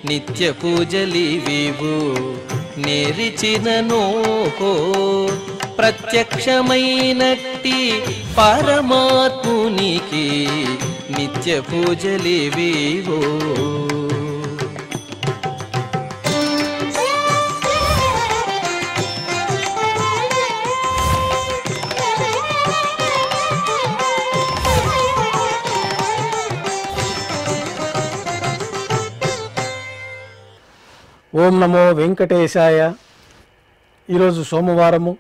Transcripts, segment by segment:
నిత్య పూజలివివు నేరిచినను ప్రత్యక్షమైనట్టి పరమాత్మునికి నిత్య పూజలివివు. ఓం నమో వెంకటేశాయ. ఈరోజు సోమవారము,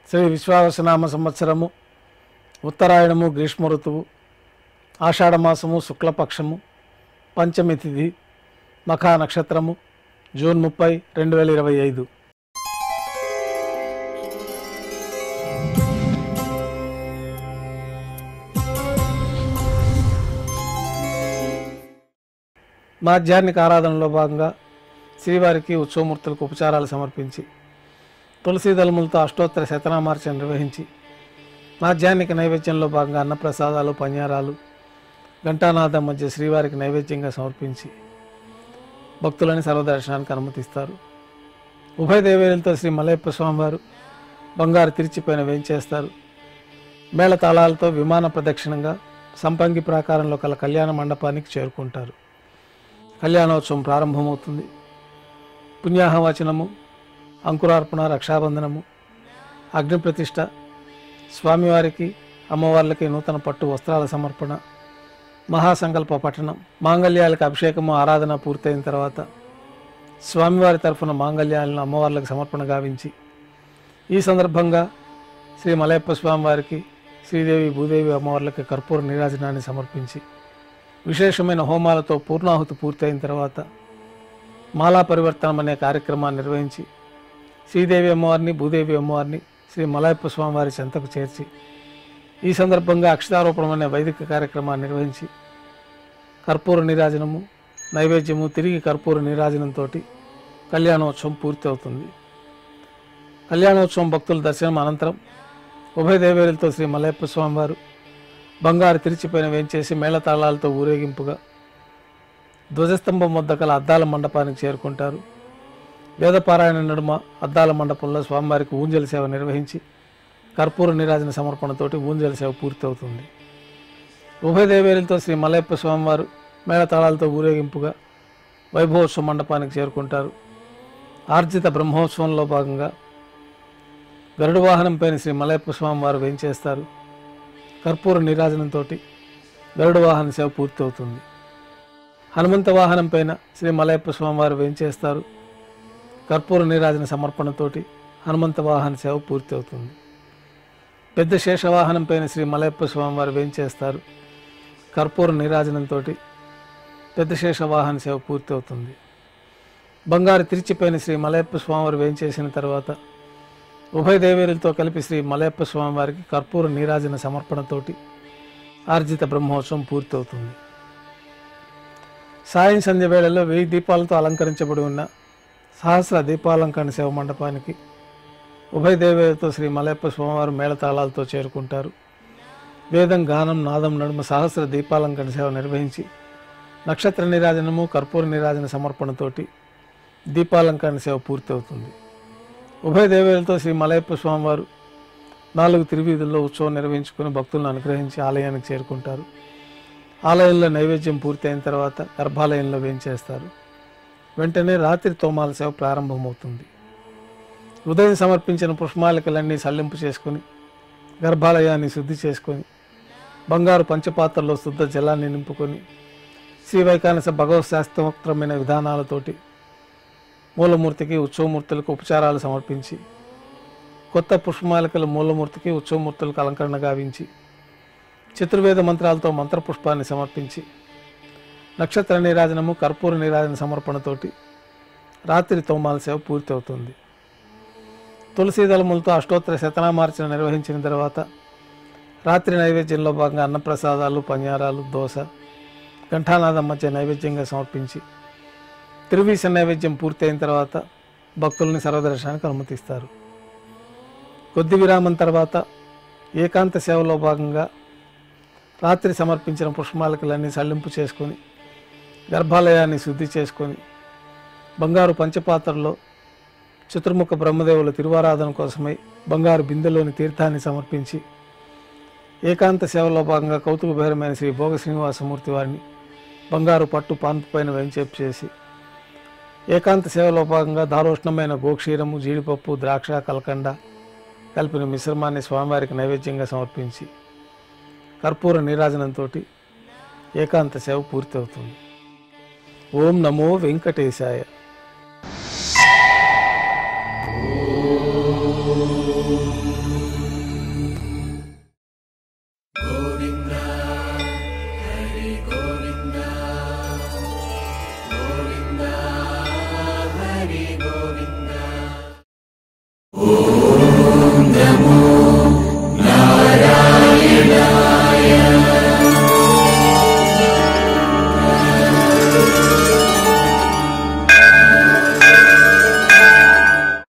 శ్రీ విశ్వావసనామ సంవత్సరము, ఉత్తరాయణము, గ్రీష్మ ఋతువు, ఆషాఢమాసము, శుక్లపక్షము, పంచమి తిథి, మఖా నక్షత్రము, జూన్ 30, 2025. మాధ్యాహ్నిక ఆరాధనలో భాగంగా శ్రీవారికి ఉత్సవమూర్తులకు ఉపచారాలు సమర్పించి తులసీ దళములతో అష్టోత్తర శతనామార్చన నిర్వహించి మాధ్యాహ్నిక నైవేద్యంలో భాగంగా అన్నప్రసాదాలు, పన్యారాలు, ఘంటానాదం మధ్య శ్రీవారికి నైవేద్యంగా సమర్పించి భక్తులని సర్వదర్శనానికి అనుమతిస్తారు. ఉభయ దేవేరులతో శ్రీ మలయప్ప స్వామివారు బంగారు తిరిచిపైన వేంచేస్తారు. మేళ తాళాలతో విమాన ప్రదక్షిణంగా సంపంగి ప్రాకారంలో కల కళ్యాణ మండపానికి చేరుకుంటారు. కళ్యాణోత్సవం ప్రారంభమవుతుంది. పుణ్యాహవచనము, అంకురార్పణ, రక్షాబంధనము, అగ్నిప్రతిష్ఠ, స్వామివారికి అమ్మవార్లకి నూతన పట్టు వస్త్రాల సమర్పణ, మహాసంకల్ప పఠనం, మాంగళ్యాలకు అభిషేకము, ఆరాధన పూర్తయిన తర్వాత స్వామివారి తరఫున మాంగళ్యాలను అమ్మవార్లకు సమర్పణ గావించి ఈ సందర్భంగా శ్రీ మలయప్ప స్వామివారికి శ్రీదేవి, భూదేవి అమ్మవార్లకి కర్పూర నీరాజనాన్ని సమర్పించి విశేషమైన హోమాలతో పూర్ణాహుతి పూర్తయిన తర్వాత మాలా పరివర్తనం అనే కార్యక్రమాన్ని నిర్వహించి శ్రీదేవి అమ్మవారిని, భూదేవి అమ్మవారిని శ్రీ మలయప్ప స్వామివారి చెంతకు చేర్చి ఈ సందర్భంగా అక్షతారోపణం అనే వైదిక కార్యక్రమాన్ని నిర్వహించి కర్పూర నీరాజనము, నైవేద్యము, తిరిగి కర్పూర నీరాజనంతో కళ్యాణోత్సవం పూర్తి అవుతుంది. కళ్యాణోత్సవం భక్తుల దర్శనం అనంతరం ఉభయ దేవేరులతో శ్రీ మలయప్ప స్వామివారు బంగారు తిరిచిపైన వేంచేసి మేళతాళాలతో ఊరేగింపుగా ధ్వజస్తంభం వద్ద కల అద్దాల మండపానికి చేరుకుంటారు. వేదపారాయణ నడుమ అద్దాల మండపంలో స్వామివారికి ఊంజల సేవ నిర్వహించి కర్పూర నీరాజన సమర్పణతోటి ఊంజల సేవ పూర్తి అవుతుంది. ఉభయ దేవేరులతో శ్రీ మలయప్ప స్వామివారు మేళతాళాలతో ఊరేగింపుగా వైభవోత్సవ మండపానికి చేరుకుంటారు. ఆర్జిత బ్రహ్మోత్సవంలో భాగంగా గరుడ వాహనం పైన శ్రీ మలయప్ప స్వామివారు వేంచేస్తారు. కర్పూర నీరాజనంతో గరుడ వాహన సేవ పూర్తి అవుతుంది. హనుమంత వాహనం పైన శ్రీ మలయప్ప స్వామివారు వేంచేస్తారు. కర్పూర నీరాజన సమర్పణతోటి హనుమంత వాహన సేవ పూర్తి అవుతుంది. పెద్ద శేషవాహనం పైన శ్రీ మలయప్ప స్వామివారు వేంచేస్తారు. కర్పూర నీరాజనంతో పెద్ద శేషవాహన సేవ పూర్తి అవుతుంది. బంగారు తిరిచిపైన శ్రీ మలయప్ప స్వామివారు వేంచేసిన తర్వాత ఉభయ దేవేరులతో కలిపి శ్రీ మలయప్ప స్వామివారికి కర్పూర నీరాజన సమర్పణతోటి ఆర్జిత బ్రహ్మోత్సవం పూర్తి అవుతుంది. సాయం సంధ్య వేళల్లో 1000 దీపాలతో అలంకరించబడి ఉన్న సహస్ర దీపాలంకరణ సేవ మండపానికి ఉభయ దేవేరులతో శ్రీ మలయప్ప స్వామివారు మేళతాళాలతో చేరుకుంటారు. వేదం, గానం, నాదం నడుమ సహస్ర దీపాలంకరణ సేవ నిర్వహించి నక్షత్ర నీరాజనము, కర్పూర నీరాజన సమర్పణతోటి దీపాలంకరణ సేవ పూర్తి అవుతుంది. ఉభయ దేవేరులతో శ్రీ మలయప్ప స్వామివారు 4 తిరువీధుల్లో ఉత్సవం నిర్వహించుకుని భక్తులను అనుగ్రహించి ఆలయానికి చేరుకుంటారు. ఆలయంలో నైవేద్యం పూర్తి అయిన తర్వాత గర్భాలయంలో వేంచేస్తారు. వెంటనే రాత్రి తోమాల సేవ ప్రారంభమవుతుంది. ఉదయం సమర్పించిన పుష్పమాలికలన్నీ సల్లింపు చేసుకొని గర్భాలయాన్ని శుద్ధి చేసుకొని బంగారు పంచపాత్రలో శుద్ధ జలాన్ని నింపుకొని శ్రీ వైకానస భగవత్ శాస్త్రోక్తమైన విధానాలతోటి మూలమూర్తికి, ఉత్సవమూర్తులకు ఉపచారాలు సమర్పించి కొత్త పుష్పమాలికలు మూలమూర్తికి, ఉత్సవమూర్తులకు అలంకరణ గావించి చతుర్వేద మంత్రాలతో మంత్రపుష్పాన్ని సమర్పించి నక్షత్ర నీరాజనము, కర్పూర నీరాజన సమర్పణతోటి రాత్రి తోమాల సేవ పూర్తి అవుతుంది. తులసీ దళములతో అష్టోత్తర శతనామార్చన నిర్వహించిన తర్వాత రాత్రి నైవేద్యంలో భాగంగా అన్నప్రసాదాలు, పన్యారాలు, దోశ, ఘంటానాదం మధ్య నైవేద్యంగా సమర్పించి తిరువీస నైవేద్యం పూర్తి అయిన తర్వాత భక్తుల్ని సర్వదర్శనానికి అనుమతిస్తారు. కొద్ది విరామం తర్వాత ఏకాంత సేవలో భాగంగా రాత్రి సమర్పించిన పుష్పమాలికలన్నీ సల్లింపు చేసుకొని గర్భాలయాన్ని శుద్ధి చేసుకొని బంగారు పంచపాత్రలో చతుర్ముఖ బ్రహ్మదేవుల తిరువారాధన కోసమై బంగారు బిందెలోని తీర్థాన్ని సమర్పించి ఏకాంత సేవలో భాగంగా కౌతుకభైరమైన శ్రీ భోగ శ్రీనివాసమూర్తి వారిని బంగారు పట్టు పాన్పు పైన వెంచేపు చేసి ఏకాంత సేవలో భాగంగా దారోష్ణమైన గోక్షీరము, జీడిపప్పు, ద్రాక్ష, కలకండ కలిపిన మిశ్రమాన్ని స్వామివారికి నైవేద్యంగా సమర్పించి కర్పూర నీరాజనంతో ఏకాంత సేవ పూర్తి అవుతుంది. ఓం నమో వెంకటేశాయ. ఓ